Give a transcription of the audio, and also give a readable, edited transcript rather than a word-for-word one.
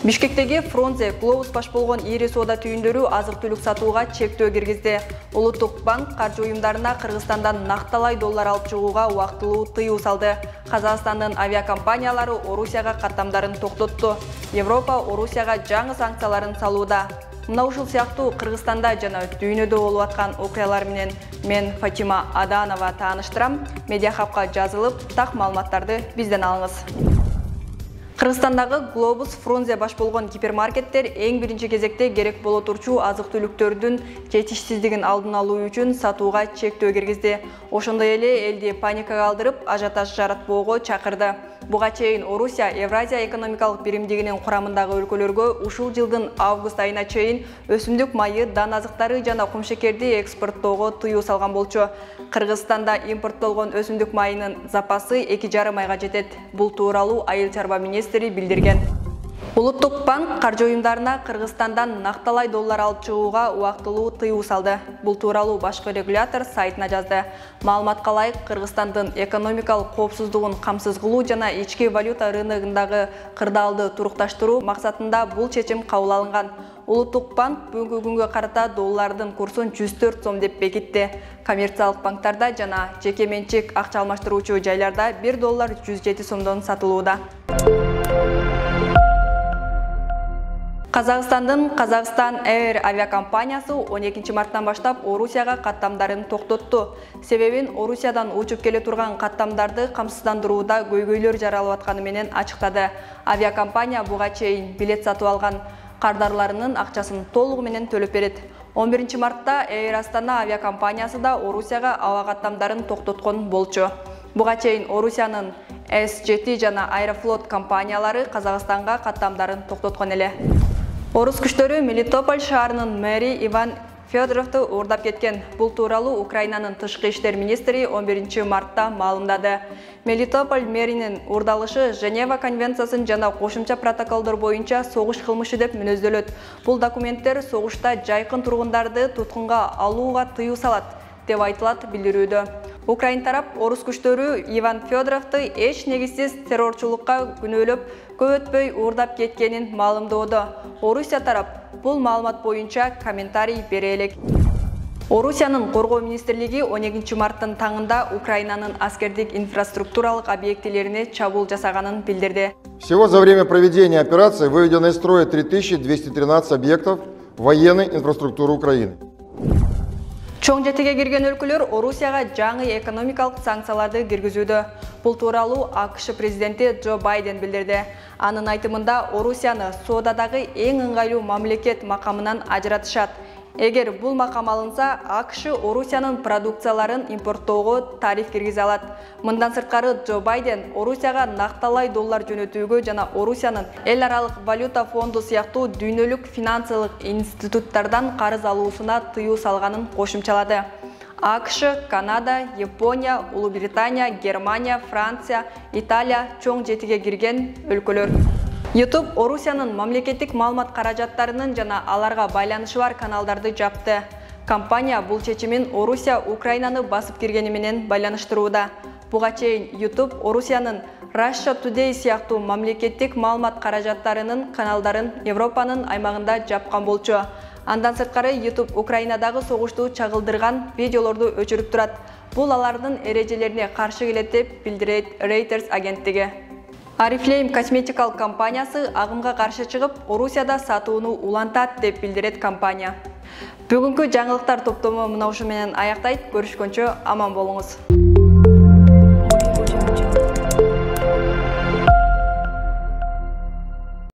Бишкектеги Фрунзе Глобус баш болгон ири соода түйүндөрү азык-түлүк сатууга чектөө киргизди. Улуттук банк каржы уюмдарына Кыргызстандан накталай доллар алып чыгууга убактылуу тыюу салды. Казакстандын авиакомпаниялары Орусияга каттамдарын токтотту. Европа Орусияга жаңы санкцияларын салууда. Мына ушул сыяктуу Кыргызстанда жана дүйнөдө болуп аткан окуялар менен мен Фатима Аданова тааныштырам. Медиа хабка жазылып, так маалыматтарды бизден алыңыз. Кыргызстандагы Глобус Фрунзе баш болгон гипермаркеттер эң биринчи кезекте керек боло турчу азык-түлүктөрдүн жетишсиздигин алдын алуу үчүн сатууга чектөө киргизди. Ошондой эле элди паникага алдырып, ажиотаж жаратпоого чакырды. Буга чейин Орусия Евразия экономикалык биримдигинин курамындагы өлкөлөргө ушул жылдын август айына чейин өсүмдүк майы, дан азыктары жана кумшекерди экспорттоого тыюу салган болчу. Кыргызстанда импорттолгон өсүмдүк майынын запасы 2,5 айга жетет. Бул тууралуу Айыл чарба министри билдирген. Улуттук банк каржы уюмдарына Кыргызстандан накталай доллар алып чыгууга убактылуу тыюу салды. Бул тууралуу башкы регулятор сайтына жазды. Маалыматка ылайык, Кыргызстандын экономикалык коопсуздугун камсыз кылуу жана ички валюта рыногундагы кырдаалды турукташтыруу максатында бул чечим кабыл алынган. Улуттук банк бүгүнкү күнгө карата доллардын курсун 104 сом деп бекитти. Коммерциялык банктарда жана жеке менчик акча алмаштыруучу жайларда 1 доллар 107 сомдон сатылууда. Казакстандын Казакстан Air авиакомпаниясы 12 марттан баштап Орусияга каттамдарын токтотту. Себебин Орусиядан учуп келе турган каттамдарды камсыздандырууда көйгөйлөр жаралып атканы менен ачыктады. Авиакомпания буга чейин билет сатып алган кардарларынын акчасын толугу менен төлөп берет. 11 мартта Air Astana авиакомпаниясы да Орусияга аба каттамдарын токтоткон болчу. Буга чейин Орусиянын S7 жана Аэрофлот компаниялары Казакстанга каттамдарын токтоткон эле. Орус күчтөрү Мелитополь шаарынын мэри Иван Федоровду уурдап кеткен. Бул тууралуу Украинанын тышкы иштер министри 11 мартта маалымдады. Мелитополь мэринин уурдалышы Женева конвенциясын жана кошумча протоколдор боюнча согуш кылмышы деп мүнөздөлөт. Бул документтер согушта жайкын тургундарды туткунга алууга тыюу салат деп айтылат билдирүүдө. Украин тарап орус күчтөрү Иван Федоровду эч негизсиз террорчулукка күнөөлөп, көп өтпөй уурдап кеткенин маалымдоодо. Орусия тарап бул маалымат боюнча комментарий бере элек. Орусиянын коргоо министрлиги 12 марттын таңында Украинанын аскердик инфраструктуралык объектилерине чабуул жасаганын билдирди. Всего за время проведения операции выведено из строя 3213 объектов военной инфраструктуры Украины. Чоң жетиге кирген өлкөлөр Орусияга жаңы экономикалык санкцияларды киргизүүдө. Бул тууралуу АКШ президенти Джо Байден билдирди. Анын айтымында Орусияны соодадагы эң ыңгайлуу мамлекет макамынан ажыратышат. Эгер бул макам алынса, АКШ Орусиянын продукцияларын импорттоого тариф киргизе алат. Мындан сырткары Джо Байден Орусияга накталай доллар жөнөтүүгө жана Орусиянын эл аралык валюта фонду сыяктуу дүйнөлүк финансылык институттардан карыз алуусуна тыюу салганын кошумчалады. АКШ, Канада, Япония, Улуу Британия, Германия, Франция, Италия чоң жетиге кирген өлкөлөр. YouTube Орусиянын мамлекеттик маалымат каражаттарынын жана аларга байланышы бар каналдарды жапты. Компания бул чечимин Орусия Украинаны басып киргени менен байланыштырууда. Буга чейин YouTube Орусиянын Russia Today сыяктуу мамлекеттик маалымат каражаттарынын каналдарын Европанын аймагында жапкан болчу. Андан сырткары YouTube Украинадагы согушту чагылдырган видеолорду өчүрүп турат. Бул алардын эрежелерине каршы келет деп билдирет Reuters агенттиги. Oriflame косметикалык компаниясы агымга каршы чыгып, Орусияда сатууну улантат деп билдирет компания. Бүгүнкү жаңылыктар топтому мына ушу менен аяктайт. Көрүшкөнчө аман болуңуз.